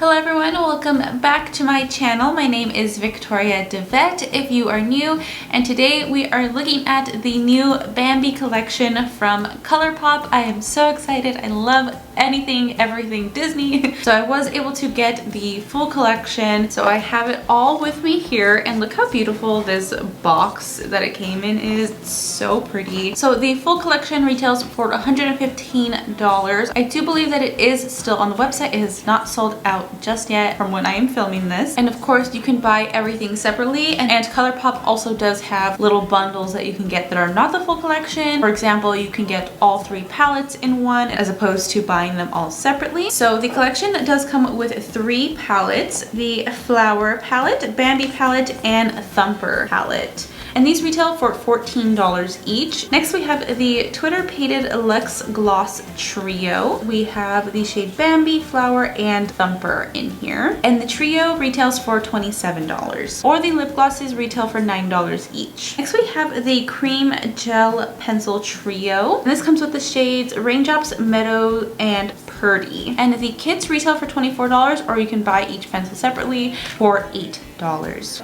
Hello everyone, welcome back to my channel. My name is Victoria DeVette if you are new, and today we are looking at the new Bambi collection from Colourpop. I am so excited. I love everything Disney. So I was able to get the full collection. So I have it all with me here, and look how beautiful this box that it came in is. It's so pretty. So the full collection retails for $115. I do believe that it is still on the website. It is not sold out just yet from when I am filming this. And of course you can buy everything separately, and Colourpop also does have little bundles that you can get that are not the full collection. For example, you can get all 3 palettes in one as opposed to buying them all separately. So the collection does come with 3 palettes: the Flower palette, Bambi palette, and Thumper palette. And these retail for $14 each. Next we have the Twitter Painted Luxe Gloss Trio. We have the shade Bambi, Flower, and Thumper in here. And the trio retails for $27. Or the lip glosses retail for $9 each. Next we have the Cream Gel Pencil Trio. And this comes with the shades Raindrops, Meadow, and Purdy. And the kits retail for $24, or you can buy each pencil separately for $8.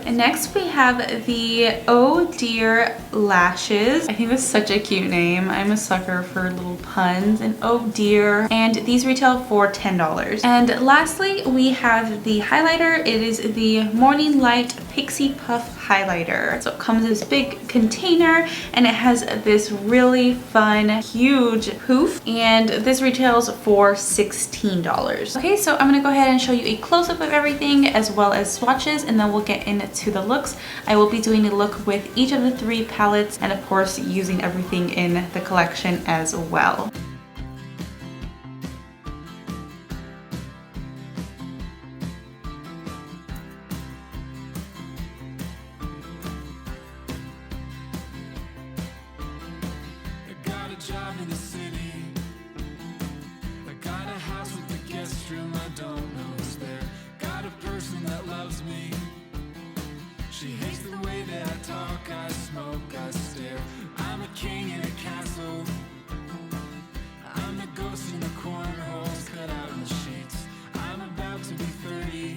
And next we have the Oh Dear Lashes. I think that's such a cute name. I'm a sucker for little puns. And oh dear. And these retail for $10. And lastly, we have the highlighter. It is the Morning Light Pixie Puff highlighter. So it comes in this big container, and it has this really fun, huge poof. And this retails for $16. Okay, so I'm gonna go ahead and show you a close-up of everything as well as swatches, and then we'll get into the looks. I will be doing a look with each of the 3 palettes, and of course using everything in the collection as well. Job in the city. I got a house with a guest room, I don't know who's there. Got a person that loves me. She hates the way that I talk, I smoke, I stare. I'm a king in a castle. I'm the ghost in the cornholes cut out in the sheets. I'm about to be 30.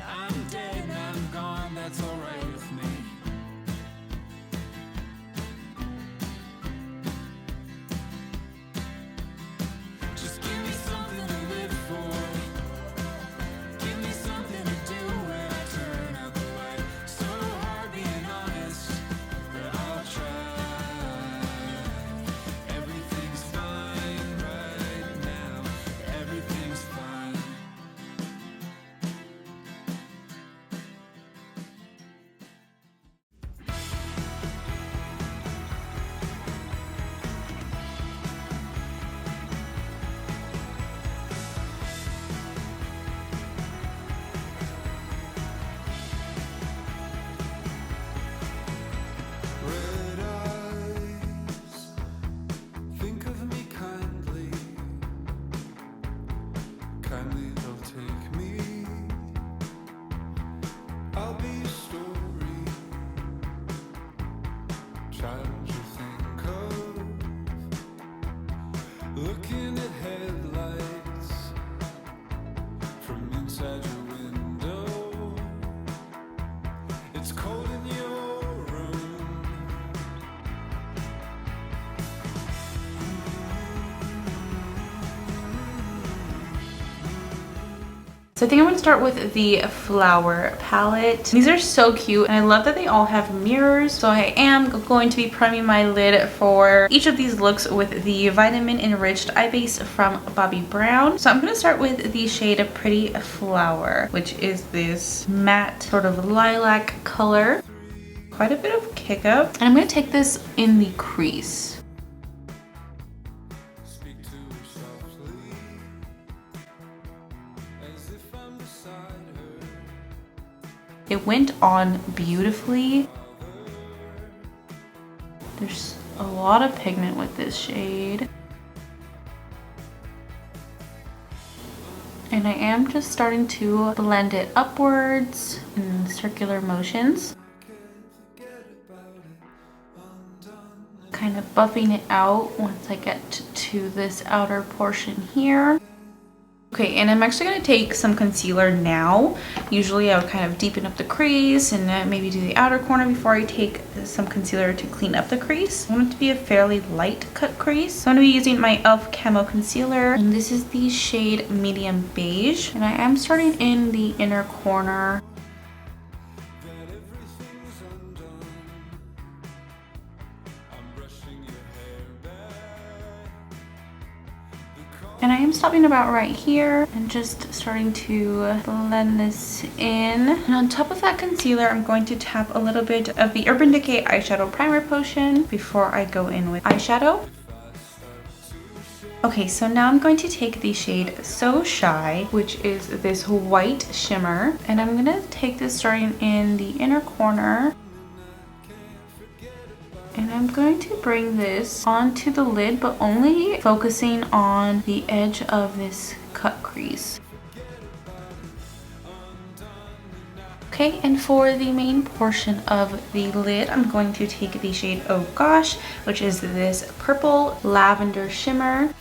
I'm dead and I'm gone, that's alright with me. Looking at headlights from inside your window. It's cold in your room. So I think I'm going to start with the Flower palette. These are so cute, and I love that they all have mirrors. So I am going to be priming my lid for each of these looks with the Vitamin Enriched Eye Base from Bobbi Brown. So I'm going to start with the shade Pretty Flower, which is this matte sort of lilac color. Quite a bit of kick up. And I'm going to take this in the crease. It went on beautifully. There's a lot of pigment with this shade. And I am just starting to blend it upwards in circular motions. kind of buffing it out once I get to this outer portion here. Okay, and I'm actually going to take some concealer now. Usually I would kind of deepen up the crease and maybe do the outer corner before I take some concealer to clean up the crease. I want it to be a fairly light cut crease. So I'm going to be using my e.l.f. Camo Concealer, and this is the shade Medium Beige. And I am starting in the inner corner. And I am stopping about right here and just starting to blend this in. And on top of that concealer, I'm going to tap a little bit of the Urban Decay Eyeshadow Primer Potion before I go in with eyeshadow. Okay, so now I'm going to take the shade So Shy, which is this white shimmer. And I'm gonna take this starting in the inner corner. And I'm going to bring this onto the lid, but only focusing on the edge of this cut crease. Okay, and for the main portion of the lid, I'm going to take the shade Oh Gosh, which is this purple lavender shimmer.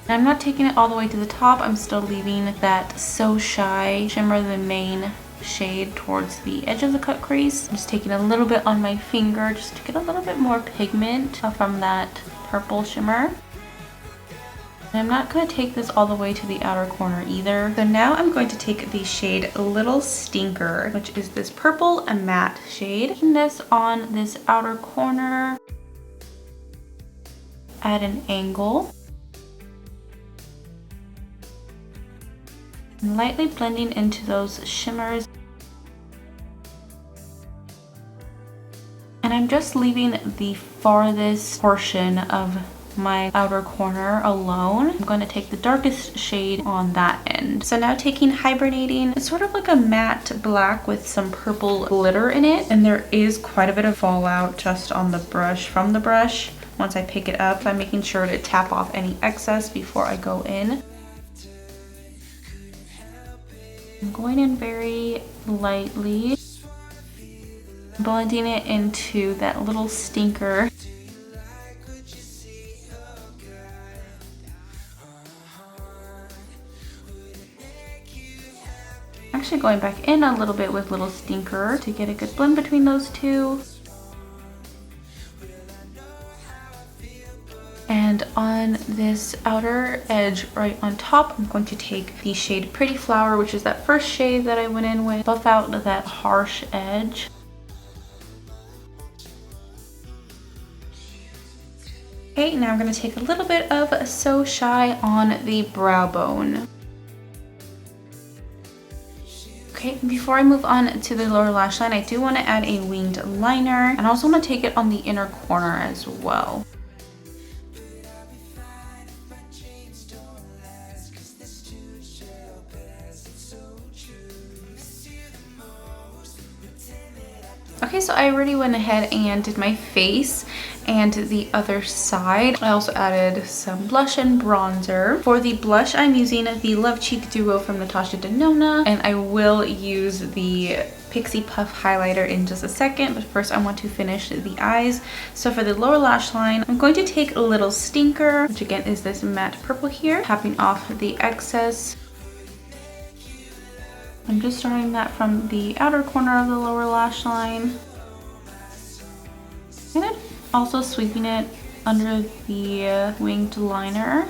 I'm not taking it all the way to the top. I'm still leaving that So Shy shimmer, the main shade, towards the edge of the cut crease. I'm just taking a little bit on my finger just to get a little bit more pigment from that purple shimmer. And I'm not going to take this all the way to the outer corner either. So now I'm going to take the shade Little Stinker, which is this purple and matte shade. Taking this on this outer corner at an angle. And lightly blending into those shimmers. And I'm just leaving the farthest portion of my outer corner alone. I'm going to take the darkest shade on that end. So now taking Hibernating, it's sort of like a matte black with some purple glitter in it. And there is quite a bit of fallout just on the brush, from the brush. Once I pick it up, I'm making sure to tap off any excess before I go in. I'm going in very lightly, blending it into that Little Stinker. Actually going back in a little bit with Little Stinker to get a good blend between those two. And on this outer edge right on top, I'm going to take the shade Pretty Flower, which is that first shade that I went in with, buff out that harsh edge. Okay, now I'm going to take a little bit of So Shy on the brow bone. Okay, before I move on to the lower lash line, I do want to add a winged liner, and I also want to take it on the inner corner as well. Okay, so I already went ahead and did my face and the other side. I also added some blush and bronzer. For the blush, I'm using the Love Cheek Duo from Natasha Denona, and I will use the Pixie Puff highlighter in just a second, but first I want to finish the eyes. So for the lower lash line, I'm going to take Little Stinker, which again is this matte purple here, tapping off the excess. I'm just starting that from the outer corner of the lower lash line. And then also sweeping it under the winged liner.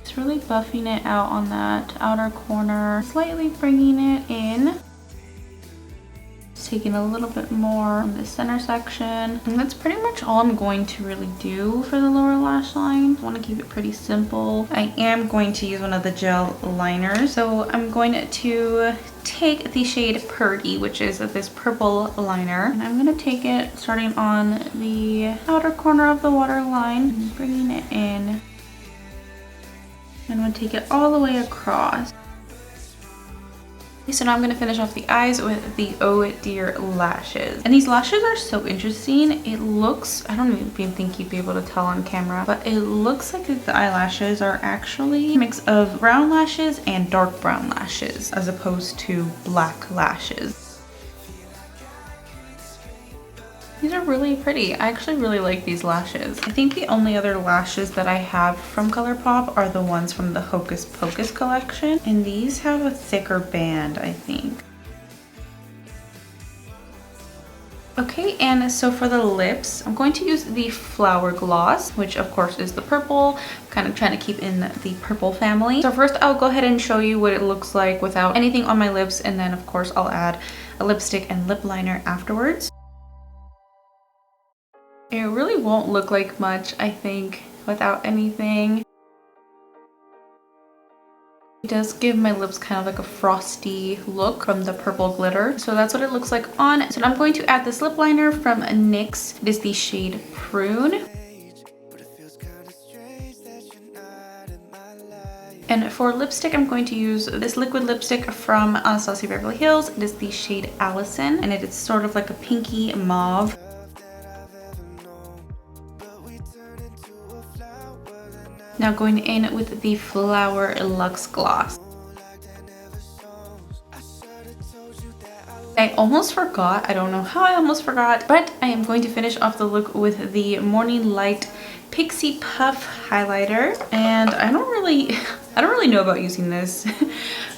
Just really buffing it out on that outer corner, slightly bringing it in. Just taking a little bit more from the center section. And that's pretty much all I'm going to really do for the lower lash line. I want to keep it pretty simple. I am going to use one of the gel liners. So I'm going to take the shade Purdy, which is this purple liner. And I'm going to take it starting on the outer corner of the waterline and bringing it in. And I'm going to take it all the way across. So now I'm going to finish off the eyes with the Oh Dear lashes. And these lashes are so interesting. It looks, I don't even think you'd be able to tell on camera, but it looks like the eyelashes are actually a mix of brown lashes and dark brown lashes as opposed to black lashes. These are really pretty. I actually really like these lashes. I think the only other lashes that I have from Colourpop are the ones from the Hocus Pocus collection. And these have a thicker band, I think. Okay, and so for the lips, I'm going to use the Flower Gloss, which of course is the purple. I'm kind of trying to keep in the purple family. So first I'll go ahead and show you what it looks like without anything on my lips, and then of course I'll add a lipstick and lip liner afterwards. It really won't look like much, I think, without anything. It does give my lips kind of like a frosty look from the purple glitter. So that's what it looks like on. So I'm going to add this lip liner from NYX. It is the shade Prune. And for lipstick, I'm going to use this liquid lipstick from Anastasia Beverly Hills. It is the shade Allison, and it is sort of like a pinky mauve. Now going in with the Flower Luxe Gloss. I almost forgot, I don't know how I almost forgot, but I am going to finish off the look with the Morning Light Pixie Puff highlighter, and I don't really know about using this.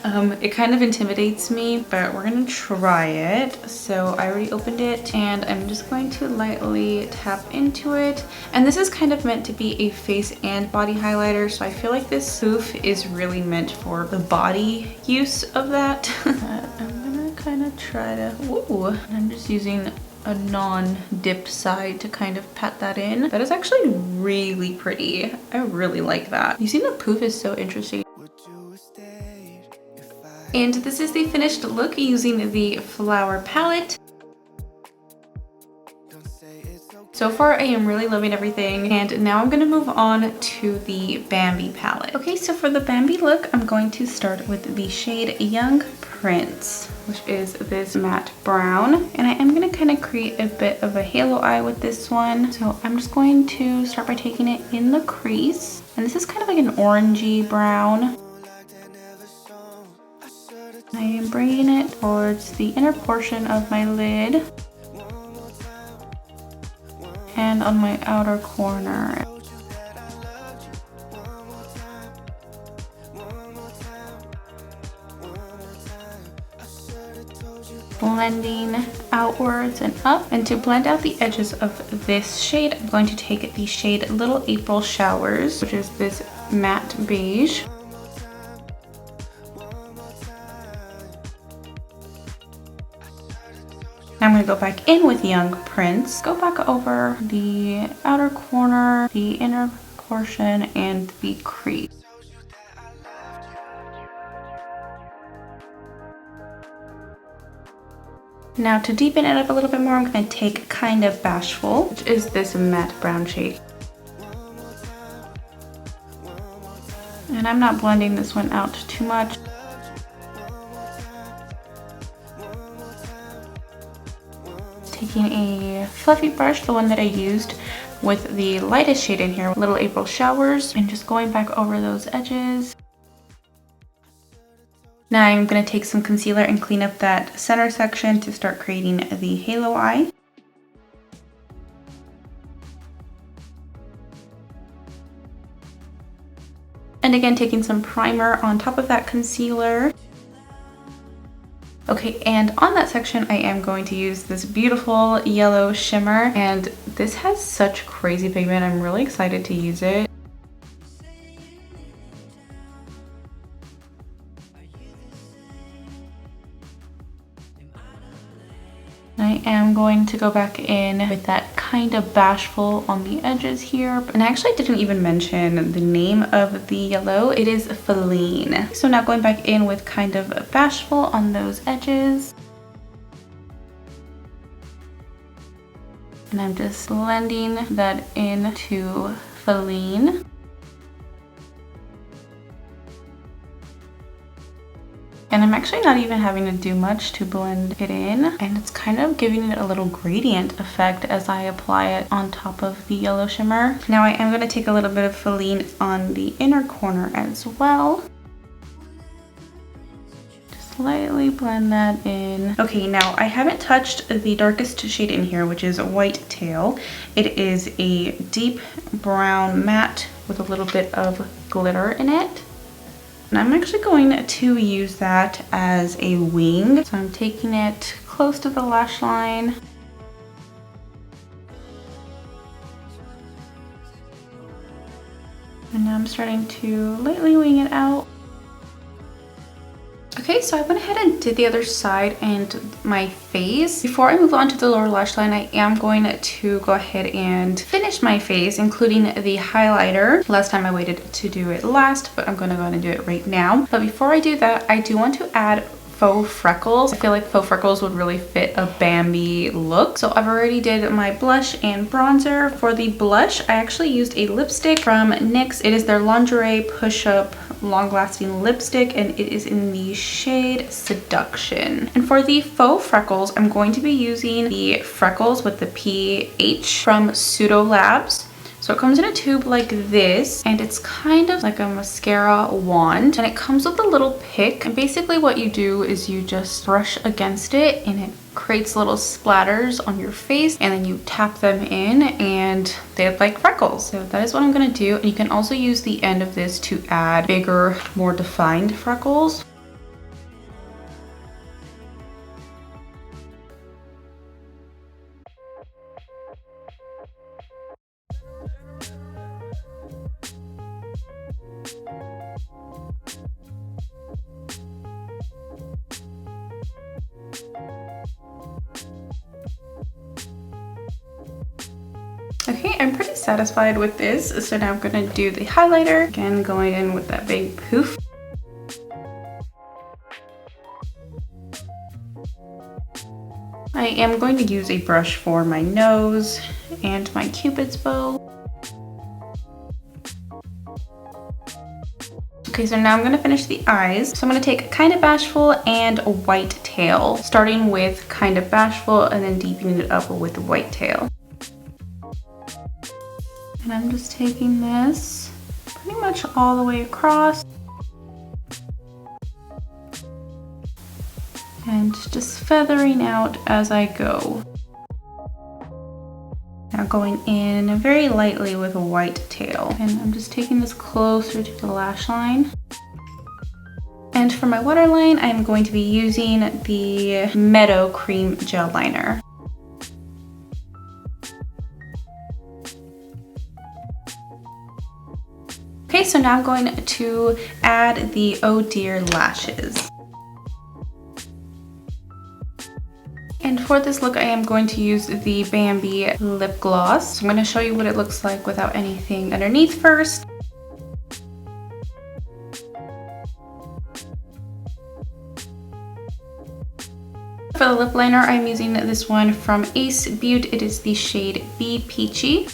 It kind of intimidates me, but we're gonna try it. So I already opened it, and I'm just going to lightly tap into it. And this is kind of meant to be a face and body highlighter, so I feel like this poof is really meant for the body use of that. I'm gonna kind of try to, whoa, I'm just using a non-dipped side to kind of pat that in. That is actually really pretty. I really like that. Using the poof is so interesting. And this is the finished look using the Flower palette. So far, I am really loving everything, and now I'm gonna move on to the Bambi palette. Okay, so for the Bambi look, I'm going to start with the shade Young Prince, which is this matte brown. And I am gonna kind of create a bit of a halo eye with this one. So I'm just going to start by taking it in the crease. And this is kind of like an orangey brown. I am bringing it towards the inner portion of my lid and on my outer corner. Blending outwards and up. And to blend out the edges of this shade, I'm going to take the shade Little April Showers, which is this matte beige. Now I'm going to go back in with Young Prince, go back over the outer corner, the inner portion, and the crease. Now to deepen it up a little bit more, I'm going to take Kind of Bashful, which is this matte brown shade. And I'm not blending this one out too much. Taking a fluffy brush, the one that I used with the lightest shade in here, Little April Showers, and just going back over those edges. Now I'm going to take some concealer and clean up that center section to start creating the halo eye. And again, taking some primer on top of that concealer. Okay, and on that section, I am going to use this beautiful yellow shimmer, and this has such crazy pigment. I'm really excited to use it. I am going to go back in with that Kind of Bashful on the edges here. And I actually didn't even mention the name of the yellow. It is Feline. So now going back in with Kind of Bashful on those edges. And I'm just blending that into Feline. And I'm actually not even having to do much to blend it in. And it's kind of giving it a little gradient effect as I apply it on top of the yellow shimmer. Now I am going to take a little bit of Feline on the inner corner as well. Just lightly blend that in. Okay, now I haven't touched the darkest shade in here, which is White Tail. It is a deep brown matte with a little bit of glitter in it. And I'm actually going to use that as a wing. So I'm taking it close to the lash line. And now I'm starting to lightly wing it out. Okay, so I went ahead and did the other side and my face. Before I move on to the lower lash line, I am going to go ahead and finish my face, including the highlighter. Last time I waited to do it last, but I'm going to go ahead and do it right now. But before I do that, I do want to add faux freckles. I feel like faux freckles would really fit a Bambi look. So I've already did my blush and bronzer. For the blush, I actually used a lipstick from NYX. It is their Lingerie Push-Up long-lasting lipstick, and it is in the shade Seduction. And for the faux freckles, I'm going to be using the Freckles with the PH from Pseudo Labs. So it comes in a tube like this, and it's kind of like a mascara wand, and it comes with a little pick. And basically what you do is you just brush against it, and it creates little splatters on your face, and then you tap them in and they look like freckles. So that is what I'm gonna do. And you can also use the end of this to add bigger, more defined freckles. Okay, I'm pretty satisfied with this. So now I'm gonna do the highlighter. Again, going in with that big poof. I am going to use a brush for my nose and my Cupid's bow. Okay, so now I'm gonna finish the eyes. So I'm gonna take Kind of Bashful and White Tail, starting with Kind of Bashful and then deepening it up with White Tail. And I'm just taking this pretty much all the way across. And just feathering out as I go. Now going in very lightly with a White Tail. And I'm just taking this closer to the lash line. And for my waterline, I'm going to be using the Meadow Cream Gel Liner. Okay, so now I'm going to add the Oh Dear lashes. And for this look, I am going to use the Bambi lip gloss. So I'm going to show you what it looks like without anything underneath first. For the lip liner, I'm using this one from Ace Beauty. It is the shade Be Peachy.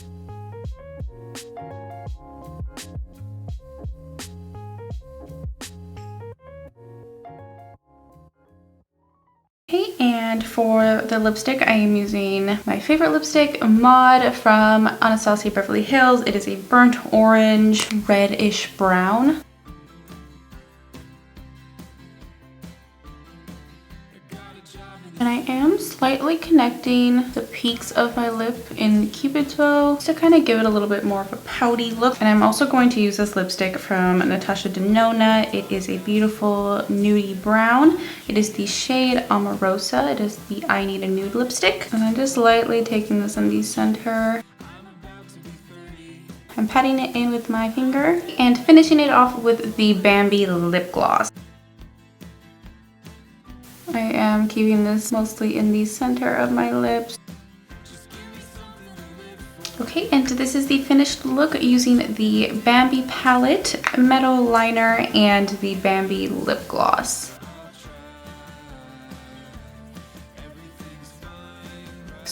Okay, and for the lipstick, I am using my favorite lipstick, Maud from Anastasia Beverly Hills. It is a burnt orange, reddish brown. And I am slightly connecting the peaks of my lip in Cupid's bow to kind of give it a little bit more of a pouty look. And I'm also going to use this lipstick from Natasha Denona. It is a beautiful nudie brown. It is the shade Amorosa. It is the I Need a Nude lipstick. And I'm just lightly taking this in the center. I'm patting it in with my finger and finishing it off with the Bambi lip gloss. I am keeping this mostly in the center of my lips. Okay, and this is the finished look using the Bambi palette, Meadow liner, and the Bambi lip gloss.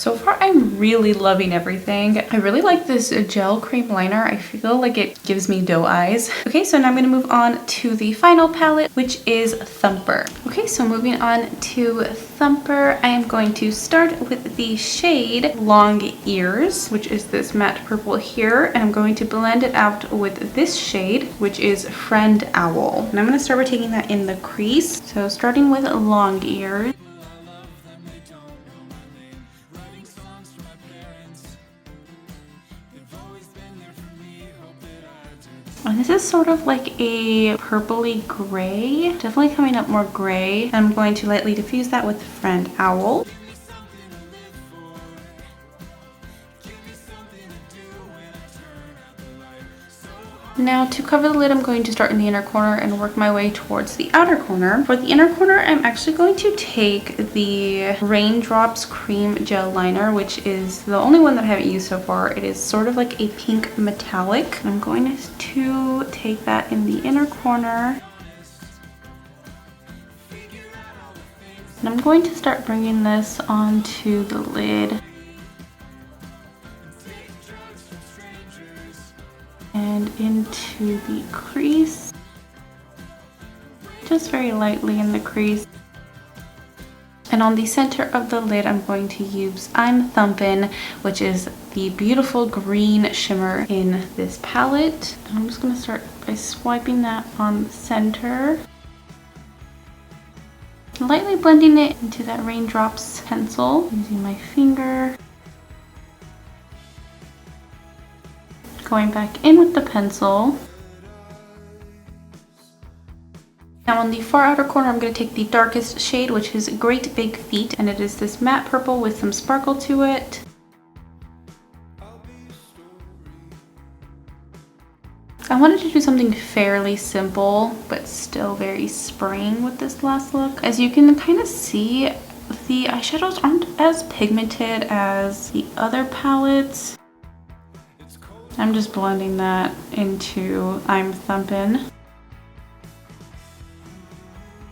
So far, I'm really loving everything. I really like this gel cream liner. I feel like it gives me doe eyes. Okay, so now I'm gonna move on to the final palette, which is Thumper. Okay, so moving on to Thumper, I am going to start with the shade Long Ears, which is this matte purple here, and I'm going to blend it out with this shade, which is Friend Owl. And I'm gonna start by taking that in the crease. So starting with Long Ears. And this is sort of like a purpley gray, definitely coming up more gray. I'm going to lightly diffuse that with Friend Owl. Now to cover the lid, I'm going to start in the inner corner and work my way towards the outer corner. For the inner corner, I'm actually going to take the Raindrops Cream Gel Liner, which is the only one that I haven't used so far. It is sort of like a pink metallic. I'm going to take that in the inner corner. And I'm going to start bringing this onto the lid. And into the crease, just very lightly in the crease. And on the center of the lid, I'm going to use I'm Thumpin', which is the beautiful green shimmer in this palette. And I'm just going to start by swiping that on the center, lightly blending it into that Raindrops pencil using my finger. Going back in with the pencil. Now on the far outer corner, I'm going to take the darkest shade, which is Great Big Feet, and it is this matte purple with some sparkle to it. I wanted to do something fairly simple, but still very spring with this last look. As you can kind of see, the eyeshadows aren't as pigmented as the other palettes. I'm just blending that into I'm Thumpin'.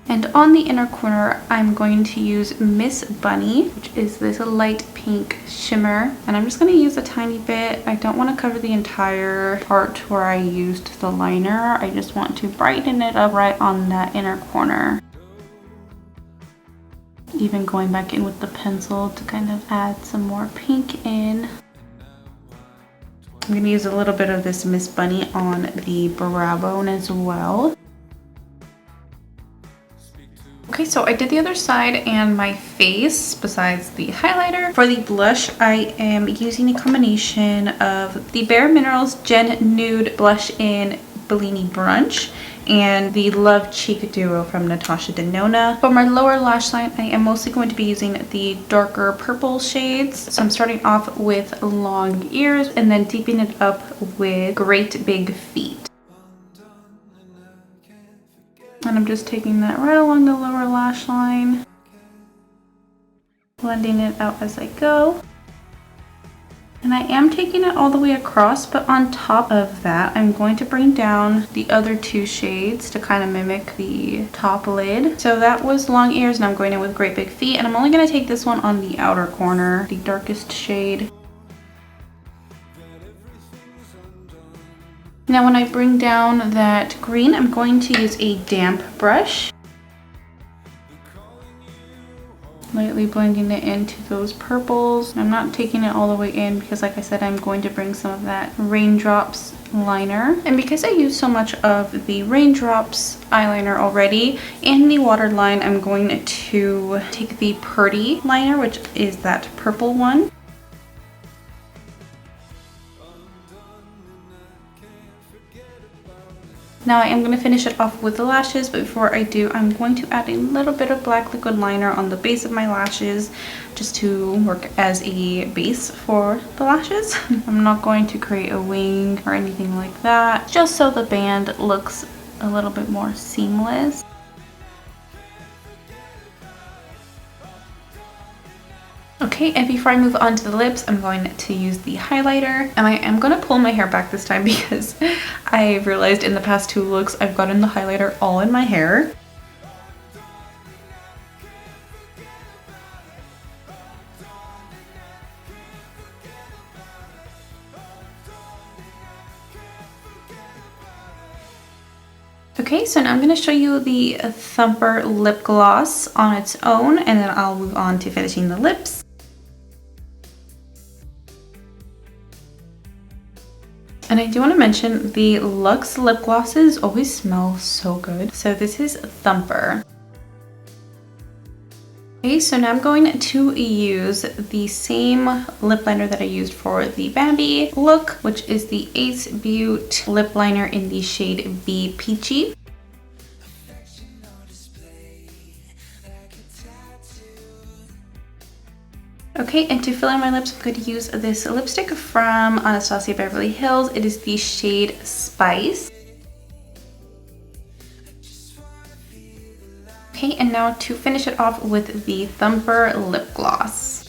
And on the inner corner, I'm going to use Miss Bunny, which is this light pink shimmer. And I'm just going to use a tiny bit. I don't want to cover the entire part where I used the liner. I just want to brighten it up right on that inner corner. Even going back in with the pencil to kind of add some more pink in. I'm going to use a little bit of this Miss Bunny on the brow bone as well. Okay, so I did the other side and my face besides the highlighter. For the blush, I am using a combination of the Bare Minerals Gen Nude Blush in Bellini Brunch and the Love Cheek Duo from Natasha Denona. For my lower lash line, I am mostly going to be using the darker purple shades. So I'm starting off with Long Ears and then deepening it up with Great Big Feet. And I'm just taking that right along the lower lash line, blending it out as I go. And I am taking it all the way across, but on top of that, I'm going to bring down the other two shades to kind of mimic the top lid. So that was Long Ears, and I'm going in with Great Big Feet, and I'm only going to take this one on the outer corner, the darkest shade. Now when I bring down that green, I'm going to use a damp brush. Lightly blending it into those purples. I'm not taking it all the way in because, like I said, I'm going to bring some of that Raindrops liner. And because I used so much of the Raindrops eyeliner already and the waterline, I'm going to take the Purdy liner, which is that purple one. Now I am going to finish it off with the lashes, but before I do, I'm going to add a little bit of black liquid liner on the base of my lashes just to work as a base for the lashes. I'm not going to create a wing or anything like that, just so the band looks a little bit more seamless. Okay, and before I move on to the lips, I'm going to use the highlighter, and I am going to pull my hair back this time because I realized in the past two looks I've gotten the highlighter all in my hair. Okay, so now I'm going to show you the Thumper lip gloss on its own, and then I'll move on to finishing the lips. And I do want to mention the Luxe lip glosses always smell so good. So this is Thumper. Okay, so now I'm going to use the same lip liner that I used for the Bambi look, which is the Ace Beauty lip liner in the shade Be Peachy. Okay, and to fill in my lips, I'm going to use this lipstick from Anastasia Beverly Hills. It is the shade Spice. Okay, and now to finish it off with the Thumper lip gloss.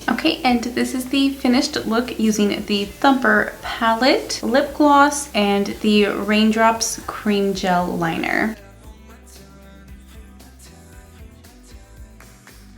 Okay, and this is the finished look using the Thumper palette, lip gloss, and the Raindrops cream gel liner.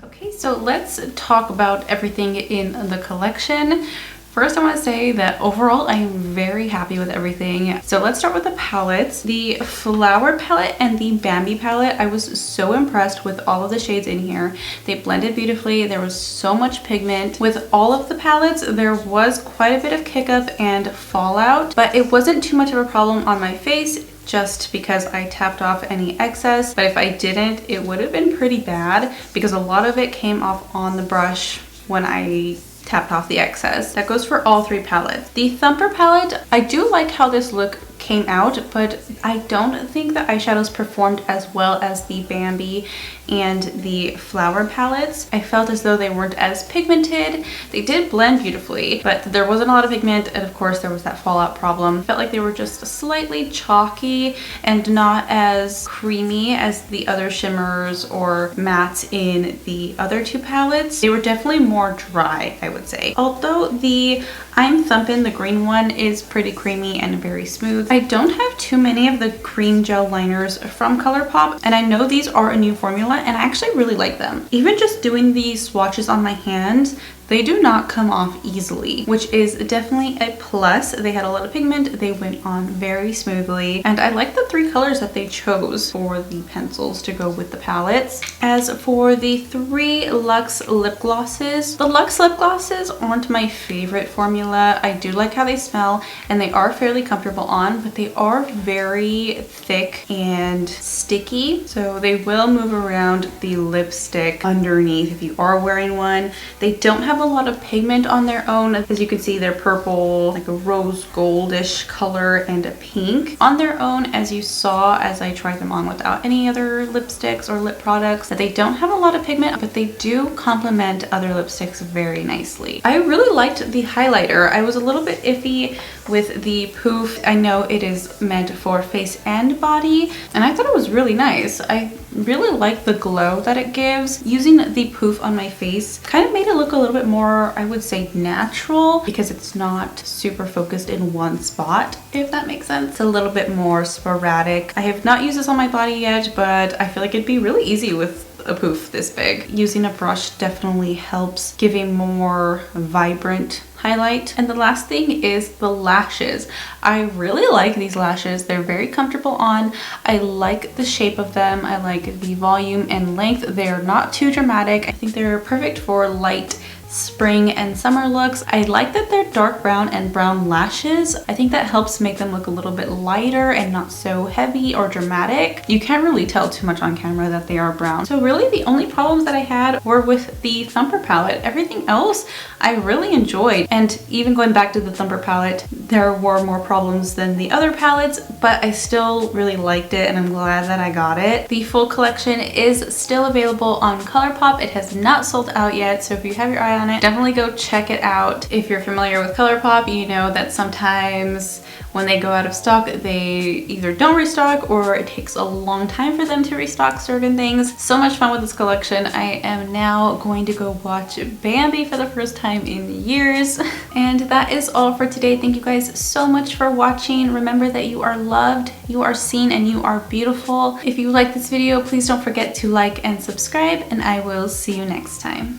Okay, so let's talk about everything in the collection. First, I want to say that overall I am very happy with everything. So let's start with the palettes. The Flower palette and the Bambi palette, I was so impressed with all of the shades in here. They blended beautifully. There was so much pigment. With all of the palettes, there was quite a bit of kick-up and fallout, but it wasn't too much of a problem on my face, just because I tapped off any excess. But if I didn't, it would have been pretty bad because a lot of it came off on the brush when I tapped off the excess. That goes for all three palettes. The Thumper palette, I do like how this look came out, but I don't think the eyeshadows performed as well as the Bambi and the Flower palettes. I felt as though they weren't as pigmented. They did blend beautifully, but there wasn't a lot of pigment, and of course there was that fallout problem. I felt like they were just slightly chalky and not as creamy as the other shimmers or mattes in the other two palettes. They were definitely more dry, I would say. Although the I'm Thumpin', the green one, is pretty creamy and very smooth. I don't have too many of the cream gel liners from Colourpop, and I know these are a new formula and I actually really like them. Even just doing these swatches on my hands, they do not come off easily, which is definitely a plus. They had a lot of pigment, they went on very smoothly, and I like the three colors that they chose for the pencils to go with the palettes. As for the three Luxe lip glosses, the Luxe lip glosses aren't my favorite formula. I do like how they smell and they are fairly comfortable on, but they are very thick and sticky, so they will move around the lipstick underneath if you are wearing one. They don't have a lot of pigment on their own. As you can see, they're purple, like a rose goldish color, and a pink. On their own, as you saw as I tried them on without any other lipsticks or lip products, that they don't have a lot of pigment, but they do complement other lipsticks very nicely. I really liked the highlighter. I was a little bit iffy with the poof. I know it is meant for face and body, and I thought it was really nice. I really like the glow that it gives. Using the poof on my face kind of made it look a little bit more, I would say, natural, because it's not super focused in one spot, if that makes sense. It's a little bit more sporadic. I have not used this on my body yet, but I feel like it'd be really easy with a poof this big. Using a brush definitely helps give a more vibrant highlight. And the last thing is the lashes. I really like these lashes. They're very comfortable on. I like the shape of them. I like the volume and length. They're not too dramatic. I think they're perfect for light spring and summer looks. I like that they're dark brown and brown lashes. I think that helps make them look a little bit lighter and not so heavy or dramatic. You can't really tell too much on camera that they are brown. So really the only problems that I had were with the Thumper palette. Everything else I really enjoyed. And even going back to the Thumper palette, there were more problems than the other palettes, but I still really liked it and I'm glad that I got it. The full collection is still available on Colourpop. It has not sold out yet, so if you have your eye on it, definitely go check it out. If you're familiar with Colourpop, you know that sometimes when they go out of stock, they either don't restock or it takes a long time for them to restock certain things. So much fun with this collection. I am now going to go watch Bambi for the first time in years. And that is all for today. Thank you guys so much for watching. Remember that you are loved, you are seen, and you are beautiful. If you like this video, please don't forget to like and subscribe, and I will see you next time.